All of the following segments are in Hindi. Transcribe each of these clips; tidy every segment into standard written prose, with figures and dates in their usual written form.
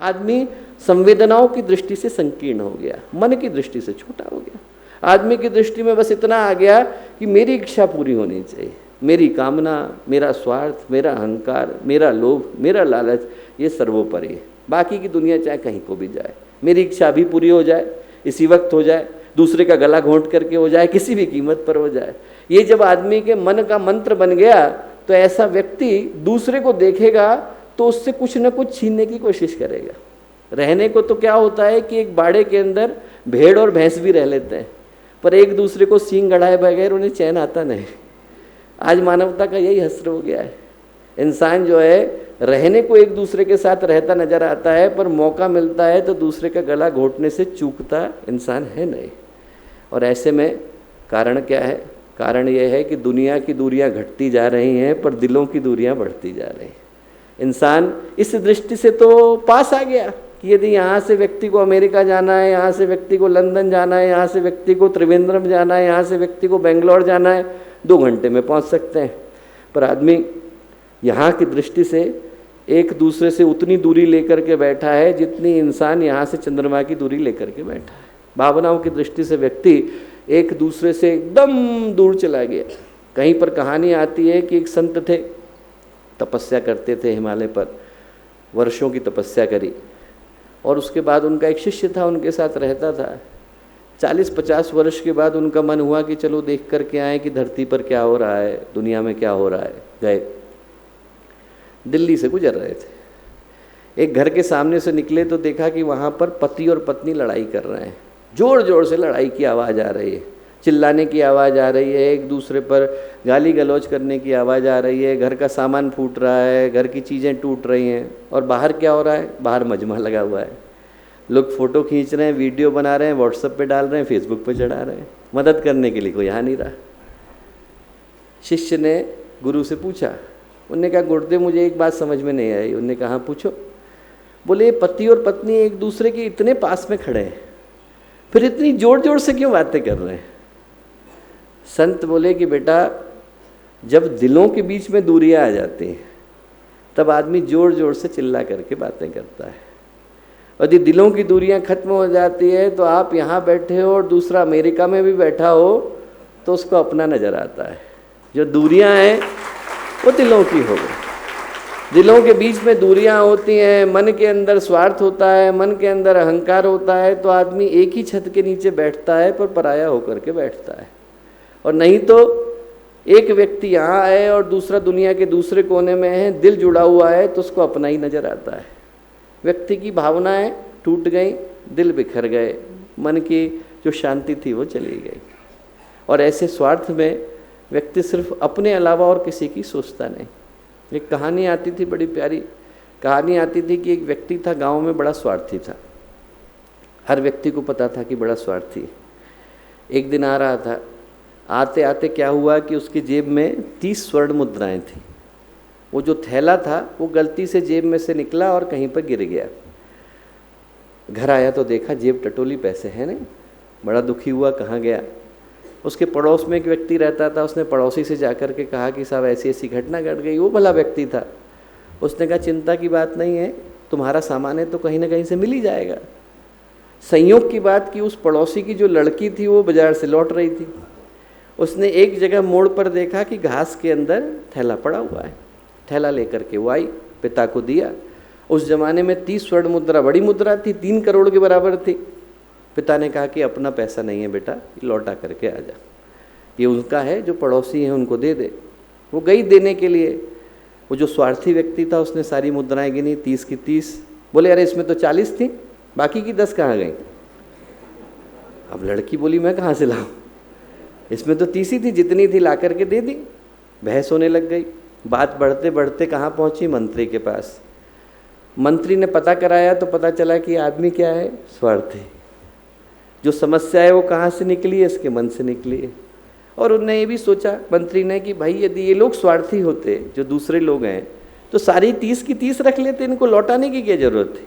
आदमी संवेदनाओं की दृष्टि से संकीर्ण हो गया, मन की दृष्टि से छोटा हो गया। आदमी की दृष्टि में बस इतना आ गया कि मेरी इच्छा पूरी होनी चाहिए, मेरी कामना, मेरा स्वार्थ, मेरा अहंकार, मेरा लोभ, मेरा लालच, ये सर्वोपरि है। बाकी की दुनिया चाहे कहीं को भी जाए, मेरी इच्छा भी पूरी हो जाए, इसी वक्त हो जाए, दूसरे का गला घोंट करके हो जाए, किसी भी कीमत पर हो जाए। ये जब आदमी के मन का मंत्र बन गया तो ऐसा व्यक्ति दूसरे को देखेगा तो उससे कुछ न कुछ छीनने की कोशिश करेगा। रहने को तो क्या होता है कि एक बाड़े के अंदर भेड़ और भैंस भी रह लेते हैं, पर एक दूसरे को सींग गड़ाए बगैर उन्हें चैन आता नहीं। आज मानवता का यही हश्र हो गया है। इंसान जो है रहने को एक दूसरे के साथ रहता नजर आता है, पर मौका मिलता है तो दूसरे का गला घोंटने से चूकता इंसान है नहीं। और ऐसे में कारण क्या है? कारण यह है कि दुनिया की दूरियां घटती जा रही हैं, पर दिलों की दूरियां बढ़ती जा रही हैं। इंसान इस दृष्टि से तो पास आ गया कि यदि यहाँ से व्यक्ति को अमेरिका जाना है, यहाँ से व्यक्ति को लंदन जाना है, यहाँ से व्यक्ति को त्रिवेंद्रम जाना है, यहाँ से व्यक्ति को बेंगलोर जाना है, 2 घंटे में पहुँच सकते हैं। पर आदमी यहाँ की दृष्टि से एक दूसरे से उतनी दूरी लेकर के बैठा है जितनी इंसान यहाँ से चंद्रमा की दूरी लेकर के बैठा है। भावनाओं की दृष्टि से व्यक्ति एक दूसरे से एकदम दूर चला गया। कहीं पर कहानी आती है कि एक संत थे, तपस्या करते थे, हिमालय पर वर्षों की तपस्या करी, और उसके बाद उनका एक शिष्य था, उनके साथ रहता था। 40-50 वर्ष के बाद उनका मन हुआ कि चलो देख कर के आए कि धरती पर क्या हो रहा है, दुनिया में क्या हो रहा है। गए, दिल्ली से गुजर रहे थे, एक घर के सामने से निकले तो देखा कि वहाँ पर पति और पत्नी लड़ाई कर रहे हैं। जोर जोर से लड़ाई की आवाज़ आ रही है, चिल्लाने की आवाज़ आ रही है, एक दूसरे पर गाली गलौज करने की आवाज़ आ रही है, घर का सामान फूट रहा है, घर की चीज़ें टूट रही हैं। और बाहर क्या हो रहा है? बाहर मजमा लगा हुआ है, लोग फ़ोटो खींच रहे हैं, वीडियो बना रहे हैं, व्हाट्सएप पे डाल रहे हैं, फेसबुक पे चढ़ा रहे हैं। मदद करने के लिए कोई यहाँ नहीं रहा। शिष्य ने गुरु से पूछा, उनने कहा गुरुदेव मुझे एक बात समझ में नहीं आई। उनने कहा पूछो। बोले पति और पत्नी एक दूसरे के इतने पास में खड़े हैं, फिर इतनी जोर जोर से क्यों बातें कर रहे हैं? संत बोले कि बेटा जब दिलों के बीच में दूरियां आ जाती हैं तब आदमी जोर जोर से चिल्ला करके बातें करता है, और यदि दिलों की दूरियां खत्म हो जाती है तो आप यहाँ बैठे हो और दूसरा अमेरिका में भी बैठा हो तो उसको अपना नज़र आता है। जो दूरियां हैं वो दिलों की हो गई। दिलों के बीच में दूरियां होती हैं, मन के अंदर स्वार्थ होता है, मन के अंदर अहंकार होता है, तो आदमी एक ही छत के नीचे बैठता है पर पराया होकर के बैठता है। और नहीं तो एक व्यक्ति यहाँ आए और दूसरा दुनिया के दूसरे कोने में है, दिल जुड़ा हुआ है तो उसको अपना ही नज़र आता है। व्यक्ति की भावनाएं टूट गई, दिल बिखर गए, मन की जो शांति थी वो चली गई। और ऐसे स्वार्थ में व्यक्ति सिर्फ अपने अलावा और किसी की सोचता नहीं। एक कहानी आती थी, बड़ी प्यारी कहानी आती थी कि एक व्यक्ति था गांव में, बड़ा स्वार्थी था। हर व्यक्ति को पता था कि बड़ा स्वार्थी है। एक दिन आ रहा था, आते आते क्या हुआ कि उसकी जेब में 30 स्वर्ण मुद्राएं थी। वो जो थैला था वो गलती से जेब में से निकला और कहीं पर गिर गया। घर आया तो देखा जेब टटोली, पैसे हैं नहीं। बड़ा दुखी हुआ, कहाँ गया? उसके पड़ोस में एक व्यक्ति रहता था, उसने पड़ोसी से जाकर के कहा कि साहब ऐसी ऐसी घटना घट गई। वो भला व्यक्ति था, उसने कहा चिंता की बात नहीं है, तुम्हारा सामान है तो कहीं ना कहीं से मिल ही जाएगा। संयोग की बात कि उस पड़ोसी की जो लड़की थी वो बाजार से लौट रही थी। उसने एक जगह मोड़ पर देखा कि घास के अंदर थैला पड़ा हुआ है। थैला लेकर के वो आई, पिता को दिया। उस जमाने में 30 स्वर्ण मुद्रा बड़ी मुद्रा थी, 3 करोड़ के बराबर थी। पिता ने कहा कि अपना पैसा नहीं है बेटा, लौटा करके आ जा, ये उनका है, जो पड़ोसी हैं उनको दे दे। वो गई देने के लिए। वो जो स्वार्थी व्यक्ति था उसने सारी मुद्राएं गिनी, 30 की 30। बोले अरे इसमें तो 40 थी, बाकी की 10 कहाँ गई? अब लड़की बोली मैं कहाँ से लाऊं, इसमें तो 30 ही थी, जितनी थी ला करके दे दी। बहस होने लग गई। बात बढ़ते बढ़ते कहाँ पहुंची? मंत्री के पास। मंत्री ने पता कराया तो पता चला कि आदमी क्या है? स्वार्थी। जो समस्या है वो कहाँ से निकली है? इसके मन से निकली है। और उन्होंने ये भी सोचा मंत्री ने कि भाई यदि ये लोग स्वार्थी होते, जो दूसरे लोग हैं, तो सारी 30 की 30 रख लेते, इनको लौटाने की क्या जरूरत थी?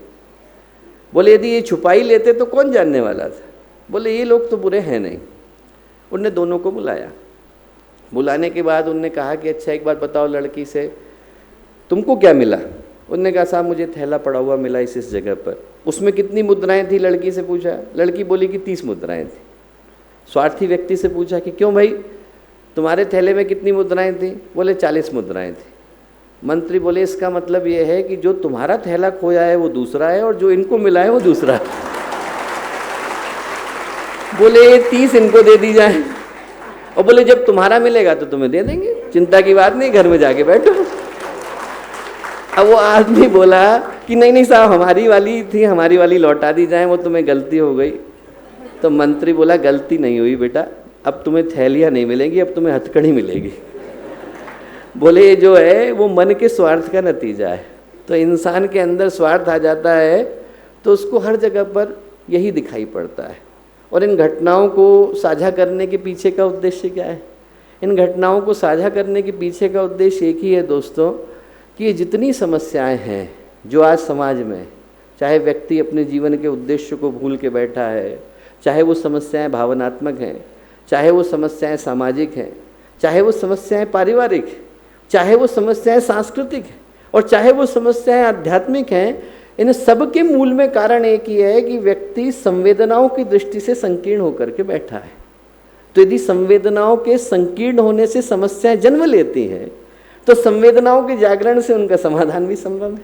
बोले यदि ये छुपाई लेते तो कौन जानने वाला था? बोले ये लोग तो बुरे हैं नहीं। उनने दोनों को बुलाया। बुलाने के बाद उनने कहा कि अच्छा एक बात बताओ लड़की से, तुमको क्या मिला? उनने कहा साहब मुझे थैला पड़ा हुआ मिला इस जगह पर, उसमें कितनी मुद्राएं थी लड़की से पूछा, लड़की बोली कि 30 मुद्राएं थी। स्वार्थी व्यक्ति से पूछा कि क्यों भाई तुम्हारे थैले में कितनी मुद्राएं थी, बोले 40 मुद्राएं थी। मंत्री बोले इसका मतलब ये है कि जो तुम्हारा थैला खोया है वो दूसरा है और जो इनको मिला है वो दूसरा है। बोले 30 इनको दे दी जाए, और बोले जब तुम्हारा मिलेगा तो तुम्हें दे देंगे, चिंता की बात नहीं, घर में जाके बैठो। अब वो आदमी बोला कि नहीं नहीं साहब हमारी वाली थी, हमारी वाली लौटा दी जाए, वो तुम्हें गलती हो गई। तो मंत्री बोला गलती नहीं हुई बेटा, अब तुम्हें थैलियाँ नहीं मिलेंगी, अब तुम्हें हथकड़ी मिलेगी। बोले ये जो है वो मन के स्वार्थ का नतीजा है। तो इंसान के अंदर स्वार्थ आ जाता है तो उसको हर जगह पर यही दिखाई पड़ता है। और इन घटनाओं को साझा करने के पीछे का उद्देश्य क्या है? इन घटनाओं को साझा करने के पीछे का उद्देश्य एक ही है दोस्तों, कि ये जितनी समस्याएं हैं जो आज समाज में, चाहे व्यक्ति अपने जीवन के उद्देश्य को भूल के बैठा है, चाहे वो समस्याएं भावनात्मक हैं, चाहे वो समस्याएं सामाजिक हैं, चाहे वो समस्याएं पारिवारिक हैं, चाहे वो समस्याएं सांस्कृतिक हैं, और चाहे वो समस्याएं आध्यात्मिक हैं, इन सब के मूल में कारण एक ही है कि व्यक्ति संवेदनाओं की दृष्टि से संकीर्ण होकर के बैठा है। तो यदि संवेदनाओं के संकीर्ण होने से समस्याएं जन्म लेती हैं तो संवेदनाओं के जागरण से उनका समाधान भी संभव है।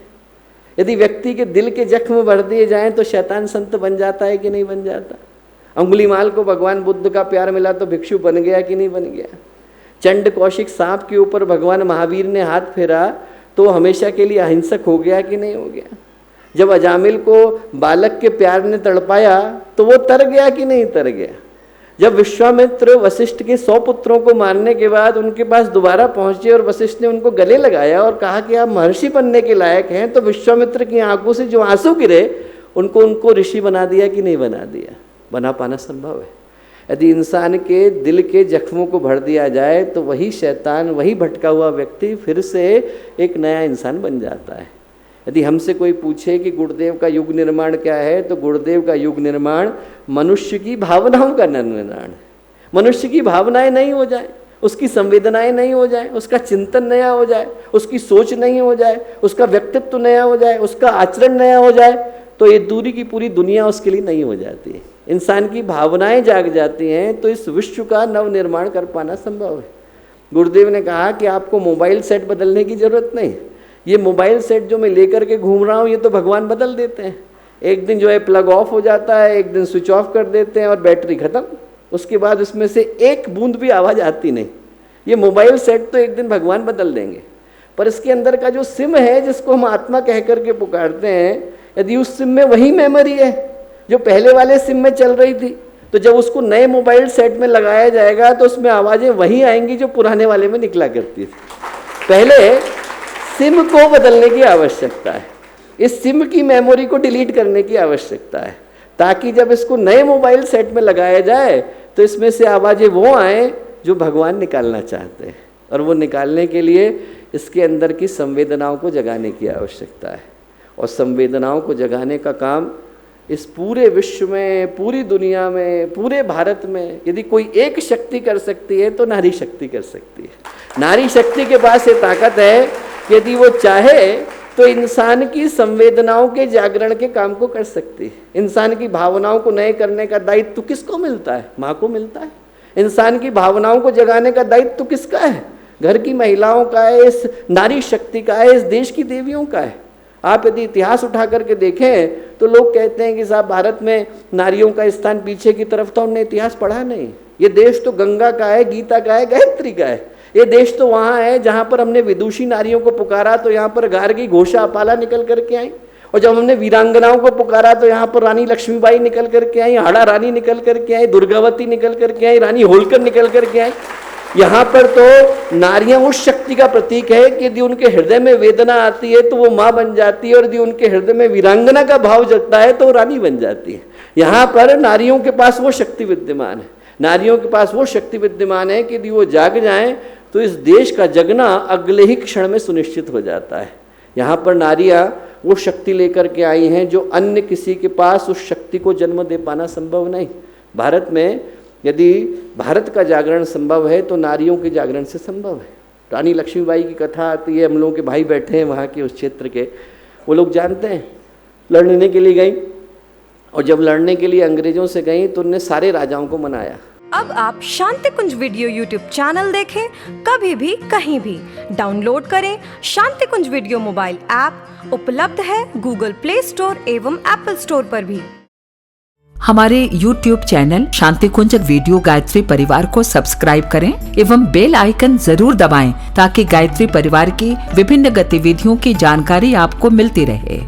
यदि व्यक्ति के दिल के जख्म भर दिए जाएं तो शैतान संत बन जाता है कि नहीं बन जाता? अंगुलीमाल को भगवान बुद्ध का प्यार मिला तो भिक्षु बन गया कि नहीं बन गया? चंड कौशिक सांप के ऊपर भगवान महावीर ने हाथ फेरा तो हमेशा के लिए अहिंसक हो गया कि नहीं हो गया? जब अजामिल को बालक के प्यार ने तड़पाया तो वो तर गया कि नहीं तर गया? जब विश्वामित्र वशिष्ठ के 100 पुत्रों को मारने के बाद उनके पास दोबारा पहुंचे और वशिष्ठ ने उनको गले लगाया और कहा कि आप महर्षि बनने के लायक हैं, तो विश्वामित्र की आंखों से जो आंसू गिरे उनको ऋषि बना दिया कि नहीं बना दिया? बना पाना संभव है। यदि इंसान के दिल के जख्मों को भर दिया जाए तो वही शैतान, वही भटका हुआ व्यक्ति फिर से एक नया इंसान बन जाता है। यदि हमसे कोई पूछे कि गुरुदेव का युग निर्माण क्या है, तो गुरुदेव का युग निर्माण मनुष्य की भावनाओं का निर्माण है। मनुष्य की भावनाएं नहीं हो जाए, उसकी संवेदनाएं नहीं हो जाए, उसका चिंतन नया हो जाए, उसकी सोच नहीं हो जाए, उसका व्यक्तित्व नया हो जाए, उसका आचरण नया हो जाए, तो ये दूरी की पूरी दुनिया उसके लिए नहीं हो जाती है। इंसान की भावनाएं जाग जाती हैं तो इस विश्व का नव निर्माण कर पाना संभव है। गुरुदेव ने कहा कि आपको मोबाइल सेट बदलने की जरूरत नहीं, ये मोबाइल सेट जो मैं लेकर के घूम रहा हूँ ये तो भगवान बदल देते हैं। एक दिन जो है प्लग ऑफ हो जाता है, एक दिन स्विच ऑफ कर देते हैं और बैटरी खत्म, उसके बाद उसमें से एक बूंद भी आवाज़ आती नहीं। ये मोबाइल सेट तो एक दिन भगवान बदल देंगे, पर इसके अंदर का जो सिम है जिसको हम आत्मा कह करके पुकारते हैं, यदि उस सिम में वही मेमोरी है जो पहले वाले सिम में चल रही थी, तो जब उसको नए मोबाइल सेट में लगाया जाएगा तो उसमें आवाज़ें वही आएंगी जो पुराने वाले में निकला करती थी। पहले सिम को बदलने की आवश्यकता है, इस सिम की मेमोरी को डिलीट करने की आवश्यकता है, ताकि जब इसको नए मोबाइल सेट में लगाया जाए तो इसमें से आवाज़ें वो आएँ जो भगवान निकालना चाहते हैं। और वो निकालने के लिए इसके अंदर की संवेदनाओं को जगाने की आवश्यकता है। और संवेदनाओं को जगाने का काम इस पूरे विश्व में, पूरी दुनिया में, पूरे भारत में यदि कोई एक शक्ति कर सकती है तो नारी शक्ति कर सकती है। नारी शक्ति के पास ये ताकत है कि यदि वो चाहे तो इंसान की संवेदनाओं के जागरण के काम को कर सकती है। इंसान की भावनाओं को नए करने का दायित्व किसको मिलता है? माँ को मिलता है। इंसान की भावनाओं को जगाने का दायित्व किसका है? घर की महिलाओं का है, इस नारी शक्ति का है, इस देश की देवियों का है। आप यदि इतिहास उठा करके देखें तो लोग कहते हैं कि साहब भारत में नारियों का स्थान पीछे की तरफ था, उन्होंने इतिहास पढ़ा नहीं। ये देश तो गंगा का है, गीता का है, गायत्री का है। ये देश तो वहाँ है जहाँ पर हमने विदुषी नारियों को पुकारा तो यहाँ पर गार्गी, घोषा, अपाला निकल करके आई, और जब हमने वीरांगनाओं को पुकारा तो यहाँ पर रानी लक्ष्मीबाई निकल करके आई, हाड़ा रानी निकल करके आई, दुर्गावती निकल करके आई, रानी होलकर निकल करके आई। यहाँ पर तो नारियां उस शक्ति का प्रतीक है कि यदि उनके हृदय में वेदना आती है तो वो माँ बन जाती है, और यदि उनके हृदय में वीरांगना का भाव जगता है तो वो रानी बन जाती है। यहाँ पर नारियों के पास वो शक्ति विद्यमान है, नारियों के पास वो शक्ति विद्यमान है कि यदि वो जाग जाएं तो इस देश का जगना अगले ही क्षण में सुनिश्चित हो जाता है। यहाँ पर नारियां वो शक्ति लेकर के आई हैं जो अन्य किसी के पास उस शक्ति को जन्म दे पाना संभव नहीं। भारत में यदि भारत का जागरण संभव है तो नारियों के जागरण से संभव है। रानी लक्ष्मीबाई की कथा आती है, हम लोगों के भाई बैठे हैं वहाँ के उस क्षेत्र के, वो लोग जानते हैं, लड़ने के लिए गई, और जब लड़ने के लिए अंग्रेजों से गई तो उनने सारे राजाओं को मनाया। अब आप शांति कुंज वीडियो यूट्यूब चैनल देखें कभी भी कहीं भी। डाउनलोड करें शांति कुंज वीडियो मोबाइल ऐप, उपलब्ध है गूगल प्ले स्टोर एवं एप्पल स्टोर पर भी। हमारे YouTube चैनल शांति कुंज वीडियो गायत्री परिवार को सब्सक्राइब करें एवं बेल आइकन जरूर दबाएं ताकि गायत्री परिवार की विभिन्न गतिविधियों की जानकारी आपको मिलती रहे।